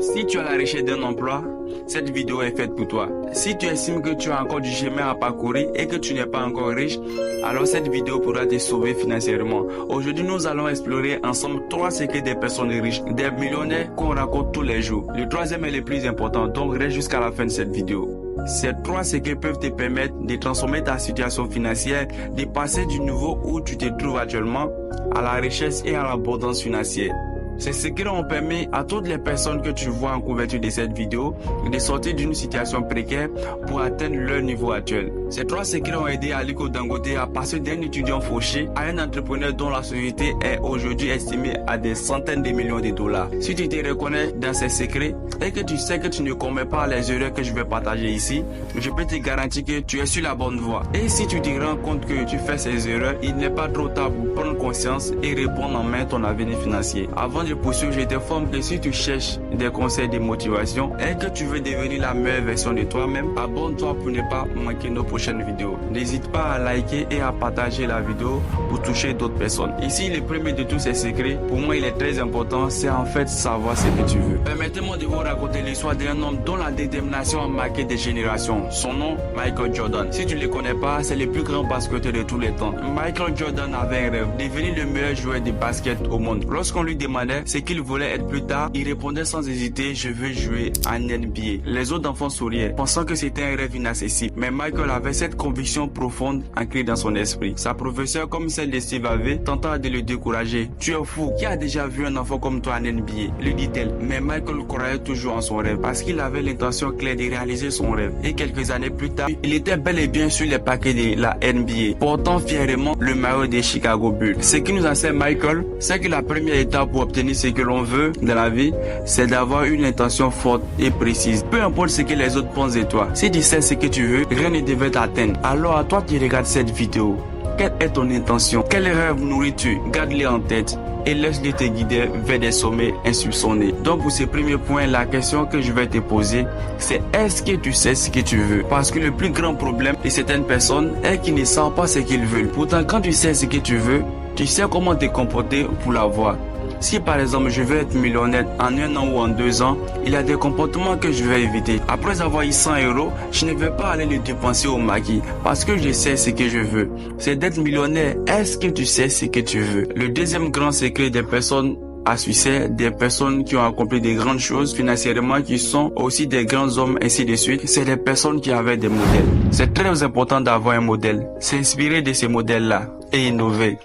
Si tu as la recherche d'un emploi, cette vidéo est faite pour toi. Si tu estimes que tu as encore du chemin à parcourir et que tu n'es pas encore riche, alors cette vidéo pourra te sauver financièrement. Aujourd'hui, nous allons explorer ensemble 3 secrets des personnes riches, des millionnaires qu'on rencontre tous les jours. Le troisième est le plus important, donc reste jusqu'à la fin de cette vidéo. Ces 3 secrets peuvent te permettre de transformer ta situation financière, de passer du niveau où tu te trouves actuellement à la richesse et à l'abondance financière. Ces secrets ont permis à toutes les personnes que tu vois en couverture de cette vidéo de sortir d'une situation précaire pour atteindre leur niveau actuel. Ces 3 secrets ont aidé Aliko Dangote à passer d'un étudiant fauché à un entrepreneur dont la société est aujourd'hui estimée à des centaines de millions de dollars. Si tu te reconnais dans ces secrets et que tu sais que tu ne commets pas les erreurs que je vais partager ici, je peux te garantir que tu es sur la bonne voie. Et si tu te rends compte que tu fais ces erreurs, il n'est pas trop tard pour prendre conscience et reprendre en main ton avenir financier. Avant de poursuivre, je t'informe que si tu cherches des conseils de motivation et que tu veux devenir la meilleure version de toi-même, abonne-toi pour ne pas manquer nos prochaines vidéos. N'hésite pas à liker et à partager la vidéo pour toucher d'autres personnes. Ici, le premier de tous ces secrets, pour moi il est très important, c'est en fait savoir ce que tu veux. Permettez-moi de vous raconter l'histoire d'un homme dont la détermination a marqué des générations. Son nom, Michael Jordan. Si tu ne le connais pas, c'est le plus grand basketteur de tous les temps. Michael Jordan avait un rêve, devenir le meilleur joueur de basket au monde. Lorsqu'on lui demandait ce qu'il voulait être plus tard, il répondait sans hésiter: je veux jouer en NBA. Les autres enfants souriaient, pensant que c'était un rêve inaccessible. Mais Michael avait cette conviction profonde ancrée dans son esprit. Sa professeure, comme celle de Steve Harvey, tenta de le décourager. Tu es fou, qui a déjà vu un enfant comme toi en NBA, lui dit-elle. Mais Michael croyait toujours en son rêve parce qu'il avait l'intention claire de réaliser son rêve. Et quelques années plus tard, il était bel et bien sur les paquets de la NBA, portant fièrement le maillot des Chicago Bulls. Ce qui nous enseigne Michael, c'est que la première étape pour obtenir ce que l'on veut dans la vie, c'est d'avoir une intention forte et précise. Peu importe ce que les autres pensent de toi, si tu sais ce que tu veux, rien ne devait t'atteindre. Alors à toi qui regardes cette vidéo, quelle est ton intention? Quel rêve nourris-tu? Garde-les en tête et laisse-les te guider vers des sommets insoupçonnés. Donc pour ce premier point, la question que je vais te poser, c'est: est-ce que tu sais ce que tu veux? Parce que le plus grand problème de certaines personnes est qu'ils ne savent pas ce qu'ils veulent. Pourtant, quand tu sais ce que tu veux, tu sais comment te comporter pour l'avoir. Si par exemple je veux être millionnaire en 1 an ou en 2 ans, il y a des comportements que je vais éviter. Après avoir eu 100 €, je ne vais pas aller les dépenser au maquis parce que je sais ce que je veux. C'est d'être millionnaire. Est-ce que tu sais ce que tu veux? Le deuxième grand secret des personnes à succès, des personnes qui ont accompli des grandes choses financièrement, qui sont aussi des grands hommes, ainsi de suite, c'est des personnes qui avaient des modèles. C'est très important d'avoir un modèle, s'inspirer de ces modèles-là et innover.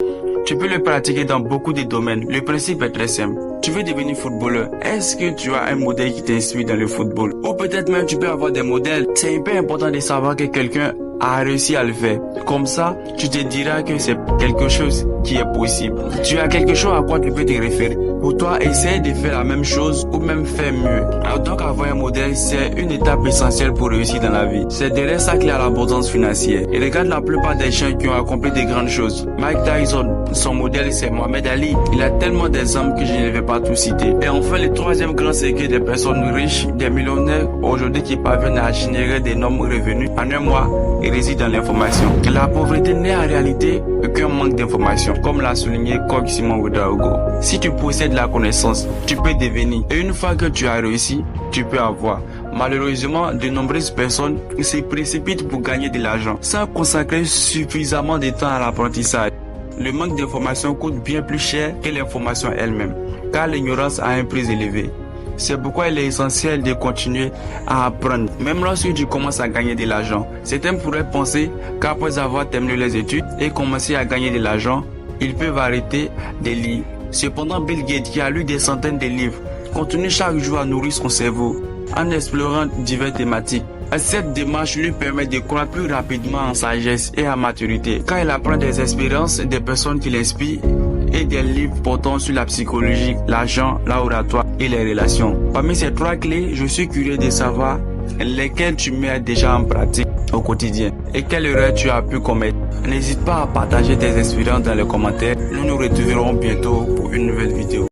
Tu peux le pratiquer dans beaucoup de domaines. Le principe est très simple. Tu veux devenir footballeur. Est-ce que tu as un modèle qui t'inspire dans le football? Ou peut-être même tu peux avoir des modèles. C'est hyper important de savoir que quelqu'un a réussi à le faire. Comme ça, tu te diras que c'est quelque chose qui est possible. Tu as quelque chose à quoi tu peux te référer. Pour toi, essaye de faire la même chose ou même faire mieux. Alors donc avoir un modèle, c'est une étape essentielle pour réussir dans la vie. C'est derrière ça qu'il y a l'abondance financière. Et regarde la plupart des gens qui ont accompli des grandes choses. Mike Tyson, son modèle c'est Mohamed Ali. Il a tellement d'exemples que je ne vais pas tout citer. Et enfin, le troisième grand secret des personnes riches, des millionnaires aujourd'hui qui parviennent à générer d'énormes revenus en 1 mois, et réside dans l'information. La pauvreté n'est en réalité qu'un manque d'information, comme l'a souligné Koch Simon Ouedraogo. Si tu possèdes la connaissance, tu peux devenir. Et une fois que tu as réussi, tu peux avoir. Malheureusement, de nombreuses personnes se précipitent pour gagner de l'argent sans consacrer suffisamment de temps à l'apprentissage. Le manque d'information coûte bien plus cher que l'information elle-même, car l'ignorance a un prix élevé. C'est pourquoi il est essentiel de continuer à apprendre, même lorsque tu commences à gagner de l'argent. Certains pourraient penser qu'après avoir terminé les études et commencé à gagner de l'argent, ils peuvent arrêter de lire. Cependant, Bill Gates, qui a lu des centaines de livres, continue chaque jour à nourrir son cerveau en explorant diverses thématiques. Cette démarche lui permet de croître plus rapidement en sagesse et en maturité, car il apprend des expériences des personnes qui l'inspirent et des livres portant sur la psychologie, l'argent, l'oratoire et les relations. Parmi ces 3 clés, je suis curieux de savoir lesquelles tu mets déjà en pratique au quotidien et quelle erreur tu as pu commettre. N'hésite pas à partager tes expériences dans les commentaires. Nous nous retrouverons bientôt pour une nouvelle vidéo.